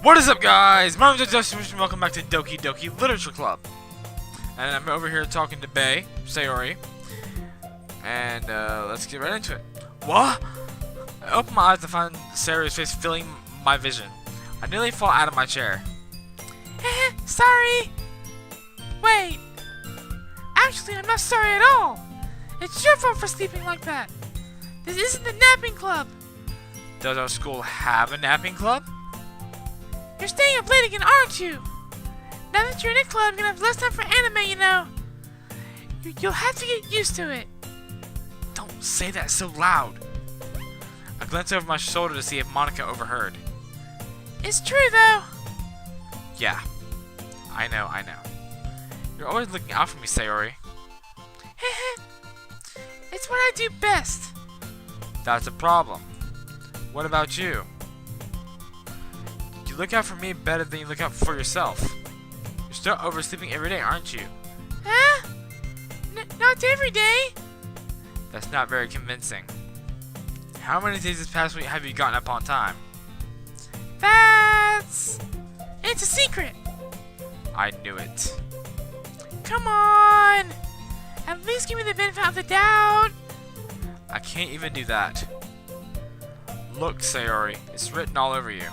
What is up, guys? My name is Justin, and welcome back to Doki Literature Club. And I'm over here talking to Bae, Sayori. And let's get right into it. What? I opened my eyes to find Sayori's face filling my vision. I nearly fall out of my chair. Sorry. Wait. Actually, I'm not sorry at all. It's your fault for sleeping like that. This isn't the napping club. Does our school have a napping club? You're staying up late again, aren't you? Now that you're in a club, you're gonna have less time for anime, you know. You'll have to get used to it. Don't say that so loud. I glanced over my shoulder to see if Monica overheard. It's true, though. Yeah. I know. You're always looking out for me, Sayori. It's what I do best. That's a problem. What about you? You look out for me better than you look out for yourself. You're still oversleeping every day, aren't you? Huh? Not every day. That's not very convincing. How many days this past week have you gotten up on time? It's a secret. I knew it. Come on. At least give me the benefit of the doubt. I can't even do that. Look, Sayori, it's written all over you.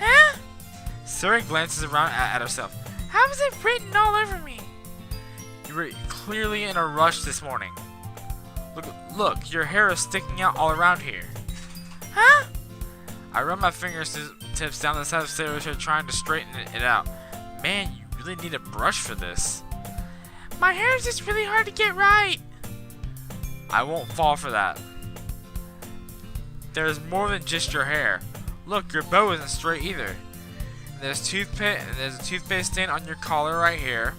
Huh? Sayori glances around at herself. How is it written all over me? You were clearly in a rush this morning. Look, your hair is sticking out all around here. Huh? I run my fingertips down the side of Sayori's hair trying to straighten it out. Man, you really need a brush for this. My hair is just really hard to get right. I won't fall for that. There's more than just your hair. Look, your bow isn't straight either. And there's a toothpaste stain on your collar right here.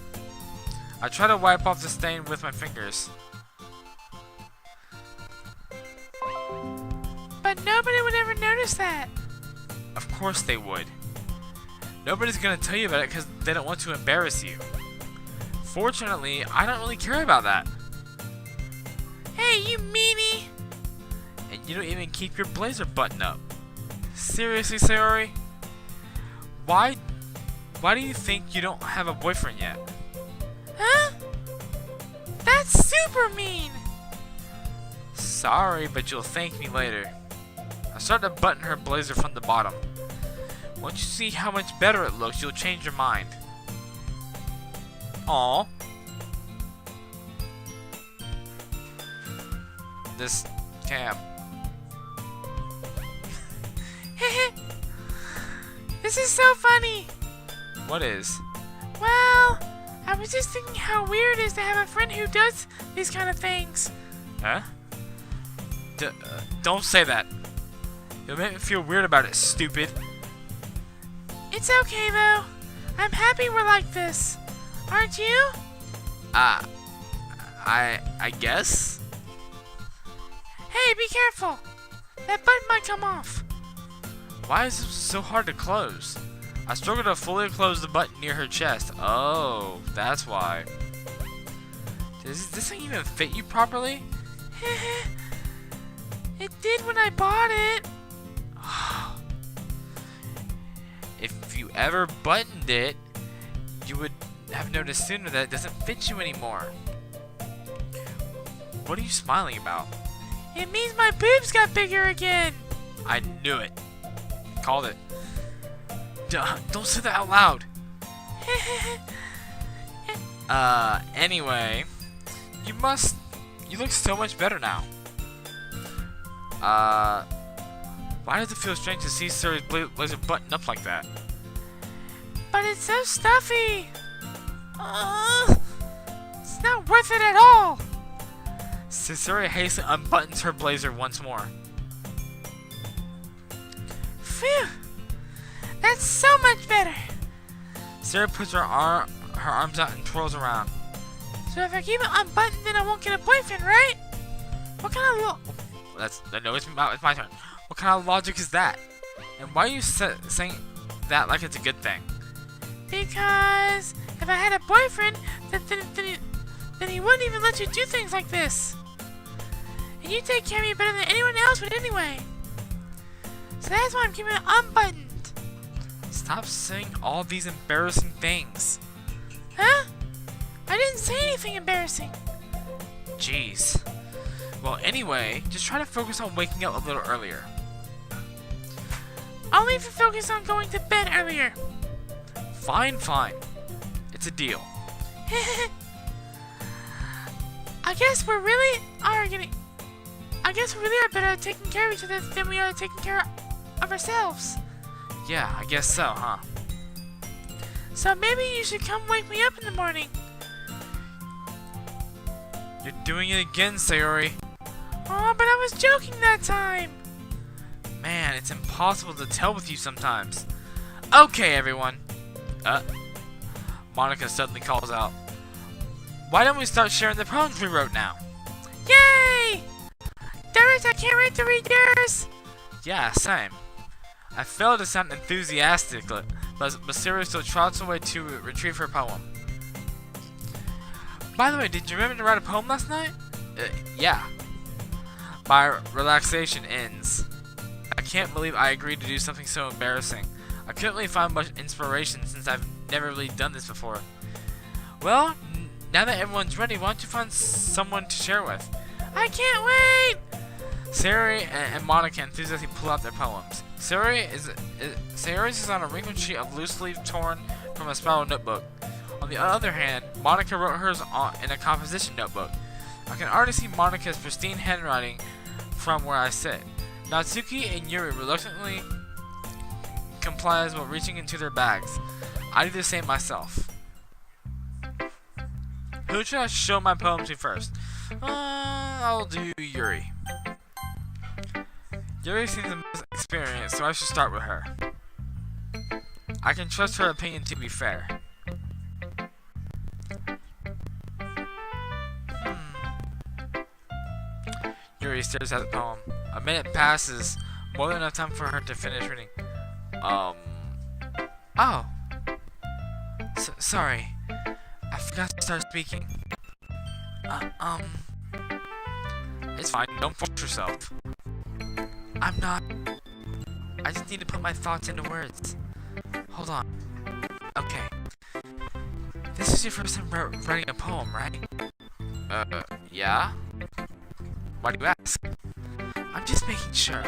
I try to wipe off the stain with my fingers. But nobody would ever notice that. Of course they would. Nobody's gonna tell you about it because they don't want to embarrass you. Fortunately, I don't really care about that. Hey, you meanie! And you don't even keep your blazer buttoned up. Seriously, Sayori? Why do you think you don't have a boyfriend yet? Huh? That's super mean! Sorry, but you'll thank me later. I start to button her blazer from the bottom. Once you see how much better it looks, you'll change your mind. Aww. This cam. This is so funny. What is? Well, I was just thinking how weird it is to have a friend who does these kind of things. Huh? Don't say that. You'll make me feel weird about it, stupid. It's okay, though. I'm happy we're like this. Aren't you? I guess? Hey, be careful. That button might come off. Why is this so hard to close? I struggle to fully close the button near her chest. Oh, that's why. Does this thing even fit you properly? It did when I bought it. If you ever buttoned it, you would have noticed sooner that it doesn't fit you anymore. What are you smiling about? It means my boobs got bigger again. I knew it. Called it. Don't say that out loud. Anyway, you look so much better now. Why does it feel strange to see Sayori's blazer buttoned up like that? But it's so stuffy. It's not worth it at all. Sayori hastily unbuttons her blazer once more. Phew! That's so much better. Sayori puts her arms out and twirls around. So if I keep it unbuttoned, then I won't get a boyfriend, right? What kind of no, it's my turn. What kind of logic is that? And why are you saying that like it's a good thing? Because if I had a boyfriend, then he wouldn't even let you do things like this. And you take care of me better than anyone else would anyway. So that's why I'm keeping it unbuttoned. Stop saying all these embarrassing things. Huh? I didn't say anything embarrassing. Jeez. Well, anyway, just try to focus on waking up a little earlier. I'll even focus on going to bed earlier. Fine, fine. It's a deal. I guess we really are better at taking care of each other than we are at taking care of ourselves. Yeah, I guess so, huh? So maybe you should come wake me up in the morning. You're doing it again, Sayori. Oh, but I was joking that time. Man, it's impossible to tell with you sometimes. Okay, everyone. Monica suddenly calls out. Why don't we start sharing the poems we wrote now? Yay! Darius, I can't wait to read yours. Yeah, same. I failed to sound enthusiastic, but Sayori still trots away to retrieve her poem. By the way, did you remember to write a poem last night? Yeah. My relaxation ends. I can't believe I agreed to do something so embarrassing. I couldn't really find much inspiration since I've never really done this before. Well, now that everyone's ready, why don't you find someone to share with? I can't wait! Sayori and Monica enthusiastically pull out their poems. Sayori's is on a wrinkled sheet of loose leaf torn from a spiral notebook. On the other hand, Monica wrote hers in a composition notebook. I can already see Monica's pristine handwriting from where I sit. Natsuki and Yuri reluctantly complies while reaching into their bags. I do the same myself. Who should I show my poem to first? I'll do Yuri. Yuri seems the most experienced, so I should start with her. I can trust her opinion to be fair. Yuri stares at the poem. A minute passes, more than enough time for her to finish reading. Oh. Sorry. I forgot to start speaking. It's fine, don't force yourself. I'm not. I just need to put my thoughts into words. Hold on. Okay. This is your first time writing a poem, right? Yeah? Why do you ask? I'm just making sure.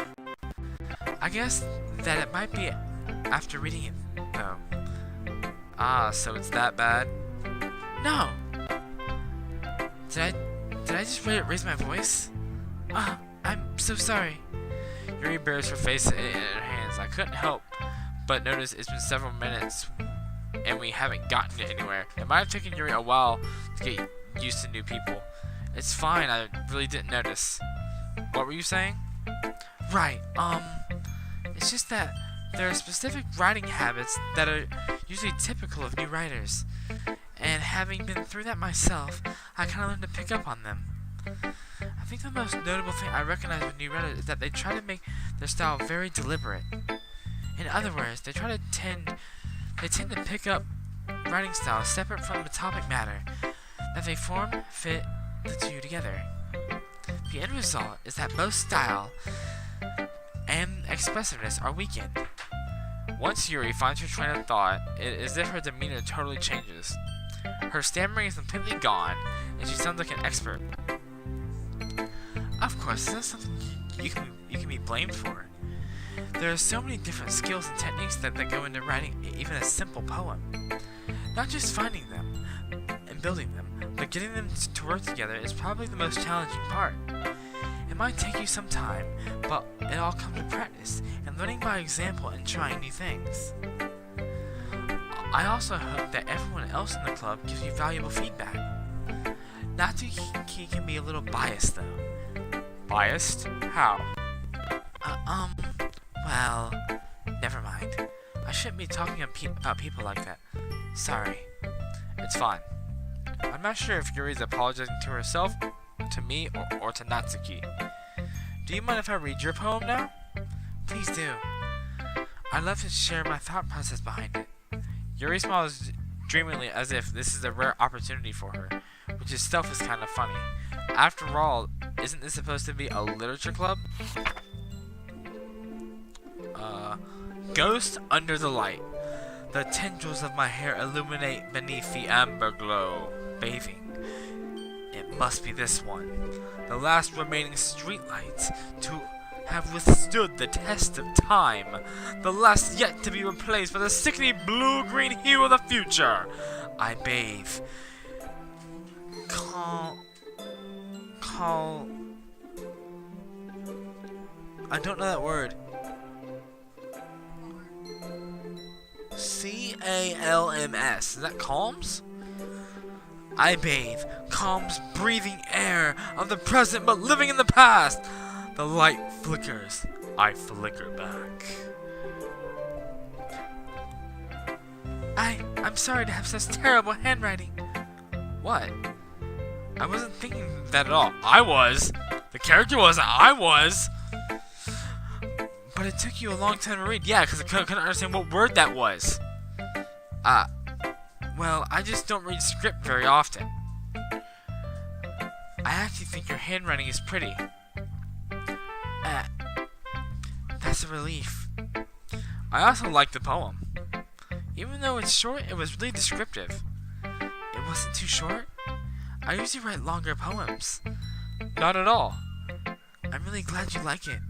I guess that it might be after reading it, though. So it's that bad? No! Did I just raise my voice? I'm so sorry. Yuri buries her face in her hands. I couldn't help but notice it's been several minutes and we haven't gotten it anywhere. It might have taken Yuri a while to get used to new people. It's fine, I really didn't notice. What were you saying? Right, it's just that there are specific writing habits that are usually typical of new writers. And having been through that myself, I kind of learned to pick up on them. I think the most notable thing I recognize with new writers is that they try to make their style very deliberate. In other words, they tend to pick up writing styles separate from the topic matter, that they fit the two together. The end result is that both style and expressiveness are weakened. Once Yuri finds her train of thought, it is as if her demeanor totally changes. Her stammering is completely gone, and she sounds like an expert. Of course, that's something you can be blamed for. There are so many different skills and techniques that go into writing even a simple poem. Not just finding them and building them, but getting them to work together is probably the most challenging part. It might take you some time, but it all comes with practice and learning by example and trying new things. I also hope that everyone else in the club gives you valuable feedback. Natsuki can be a little biased though. Biased? How? Well, never mind. I shouldn't be talking about people like that. Sorry. It's fine. I'm not sure if Yuri's apologizing to herself, to me, or to Natsuki. Do you mind if I read your poem now? Please do. I'd love to share my thought process behind it. Yuri smiles dreamily as if this is a rare opportunity for her, which itself is kind of funny. After all, isn't this supposed to be a literature club? Ghost Under the Light. The tendrils of my hair illuminate beneath the amber glow, bathing. It must be this one, the last remaining streetlight to have withstood the test of time, the last yet to be replaced by the sickening blue-green hue of the future. I bathe. I don't know that word. C-A-L-M-S. Is that calms? I bathe, calms, breathing air of the present but living in the past. The light flickers. I flicker back. I'm sorry to have such terrible handwriting. What? I wasn't thinking that at all. I was. The character wasn't. I was. But it took you a long time to read. Yeah, because I couldn't understand what word that was. Well, I just don't read script very often. I actually think your handwriting is pretty. That's a relief. I also like the poem. Even though it's short, it was really descriptive. It wasn't too short. I usually write longer poems. Not at all. I'm really glad you like it.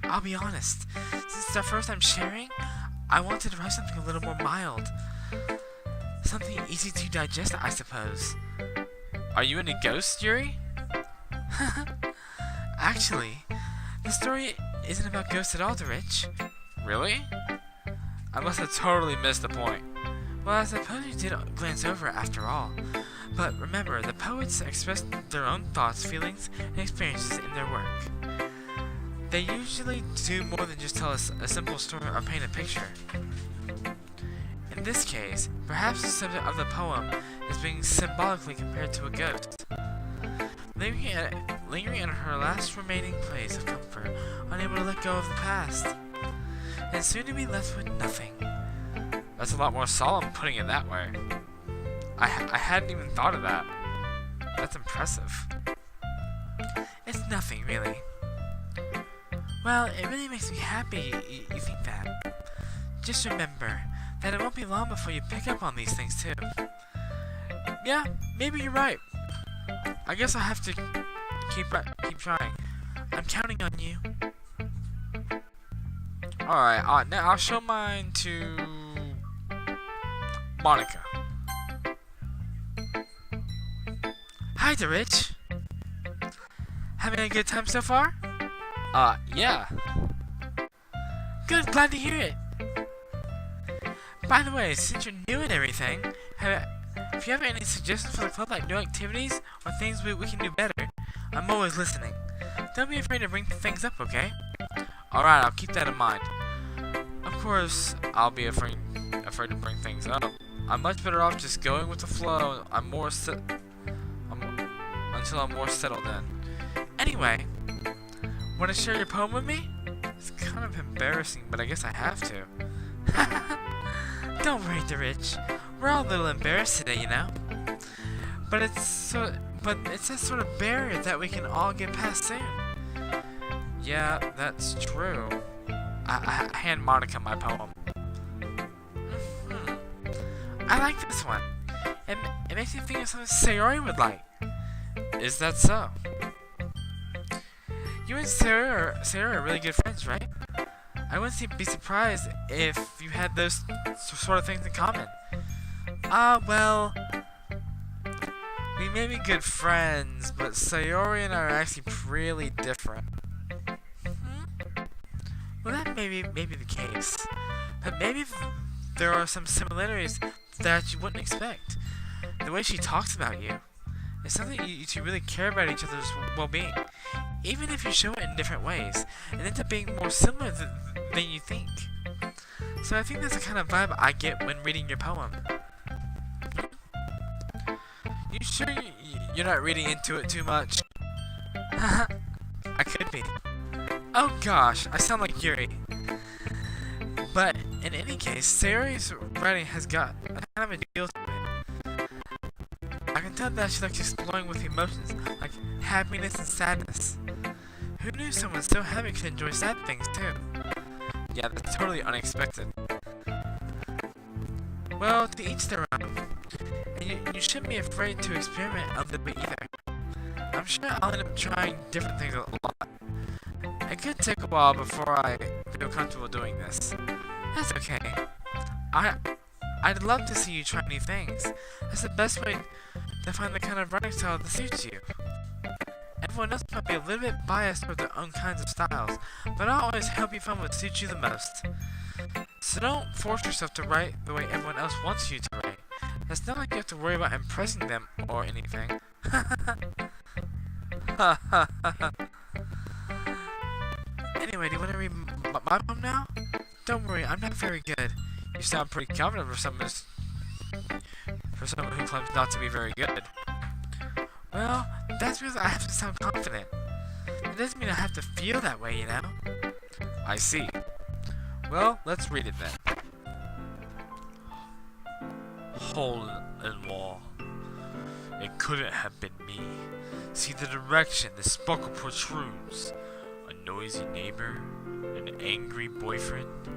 I'll be honest, since it's our first time sharing, I wanted to write something a little more mild. Something easy to digest, I suppose. Are you into ghosts, Yuri? Actually, the story isn't about ghosts at all, Rich. Really? I must have totally missed the point. Well, I suppose you did glance over it after all. But remember, the poets express their own thoughts, feelings, and experiences in their work. They usually do more than just tell us a simple story or paint a picture. In this case, perhaps the subject of the poem is being symbolically compared to a ghost. Lingering in her last remaining place of comfort, unable to let go of the past, and soon to be left with nothing. That's a lot more solemn putting it that way. I hadn't even thought of that. That's impressive. It's nothing, really. Well, it really makes me happy you think that. Just remember that it won't be long before you pick up on these things too. Yeah, maybe you're right. I guess I'll have to keep trying. I'm counting on you. Alright, now I'll show mine to Monica. Hi, Rich. Having a good time so far? Yeah. Good, glad to hear it. By the way, since you're new and everything, if you have any suggestions for the club, like new activities or things we can do better, I'm always listening. Don't be afraid to bring things up, okay? Alright, I'll keep that in mind. Of course, I'll be afraid to bring things up. I'm much better off just going with the flow. Until I'm more settled in. Anyway, want to share your poem with me? It's kind of embarrassing, but I guess I have to. Don't worry, Rich. We're all a little embarrassed today, you know. But it's that sort of barrier that we can all get past soon. Yeah, that's true. I hand Monica my poem. I like this one. It makes me think of something Sayori would like. Is that so? You and Sayori are really good friends, right? I wouldn't be surprised if you had those sort of things in common. Well, we may be good friends, but Sayori and I are actually really different. Well, that may be the case. But maybe there are some similarities that you wouldn't expect. The way she talks about you. It's something you two really care about each other's well-being. Even if you show it in different ways, it ends up being more similar than you think. So I think that's the kind of vibe I get when reading your poem. You sure you're not reading into it too much? I could be. Oh gosh, I sound like Yuri. But in any case, Sayori's writing has got a kind of a deal to it. I can tell that she likes exploring with emotions like happiness and sadness. Who knew someone so happy could enjoy sad things too? Yeah, that's totally unexpected. Well, to each their own. And you shouldn't be afraid to experiment a little bit either. I'm sure I'll end up trying different things a lot. It could take a while before I feel comfortable doing this. That's okay. I'd love to see you try new things. That's the best way to find the kind of running style that suits you. Everyone else might be a little bit biased toward their own kinds of styles, but I'll always help you find what suits you the most. So don't force yourself to write the way everyone else wants you to write. It's not like you have to worry about impressing them or anything. Anyway, do you want to read my poem now? Don't worry, I'm not very good. You sound pretty confident for someone who claims not to be very good. Well, that's because I have to sound confident. It doesn't mean I have to feel that way, you know? I see. Well, let's read it then. Hole in wall. It couldn't have been me. See the direction the sparkle protrudes. A noisy neighbor, an angry boyfriend.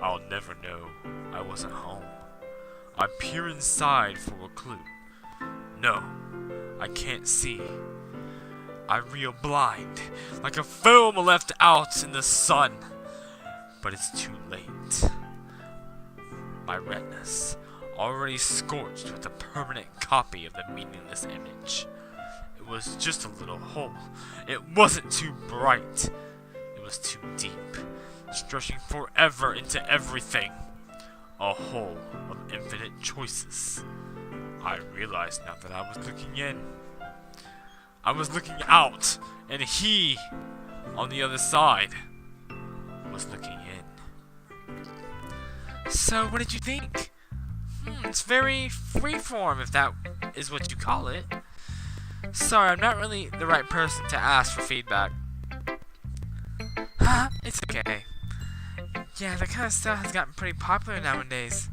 I'll never know. I wasn't home. I peer inside for a clue. No, I can't see. I reel blind, like a film left out in the sun. But it's too late. My retinas, already scorched with a permanent copy of the meaningless image. It was just a little hole. It wasn't too bright. It was too deep, stretching forever into everything. A hole of infinite choices. I realized now that I was looking in. I was looking out, and he, on the other side, was looking in. So, what did you think? It's very freeform, if that is what you call it. Sorry, I'm not really the right person to ask for feedback. It's okay. Yeah, that kind of stuff has gotten pretty popular nowadays.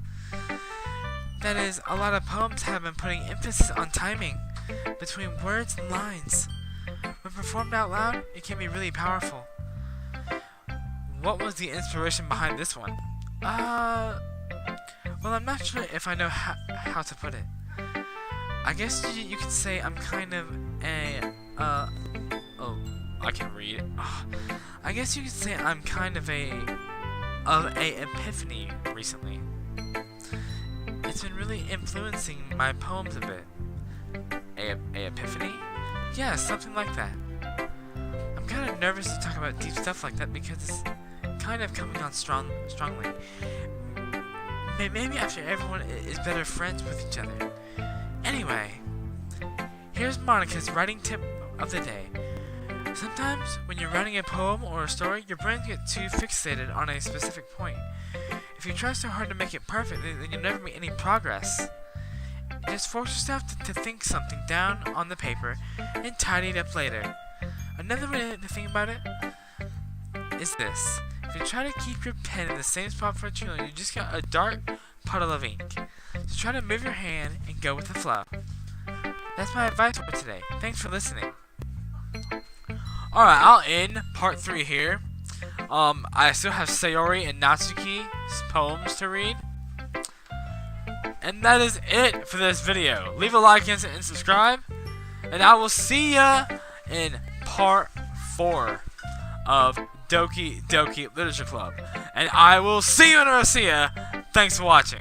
That is, a lot of poems have been putting emphasis on timing between words and lines. When performed out loud, it can be really powerful. What was the inspiration behind this one? Well, I'm not sure if I know how to put it. I guess you could say I'm kind of oh, I can read. I guess you could say I'm kind of a epiphany recently. It's been really influencing my poems a bit. A epiphany? Yeah, something like that. I'm kind of nervous to talk about deep stuff like that because it's kind of coming on strongly. Maybe after everyone is better friends with each other. Anyway, here's Monica's writing tip of the day. Sometimes, when you're writing a poem or a story, your brain gets too fixated on a specific point. If you try so hard to make it perfect, then you'll never make any progress. Just force yourself to think something down on the paper and tidy it up later. Another way to think about it is this. If you try to keep your pen in the same spot for too long, you just got a dark puddle of ink. So try to move your hand and go with the flow. That's my advice for today. Thanks for listening. Alright, I'll end part 3 here. I still have Sayori and Natsuki's poems to read. And that is it for this video. Leave a like and subscribe. And I will see ya in part 4 of Doki Literature Club. And I will see you in Rosia. Thanks for watching.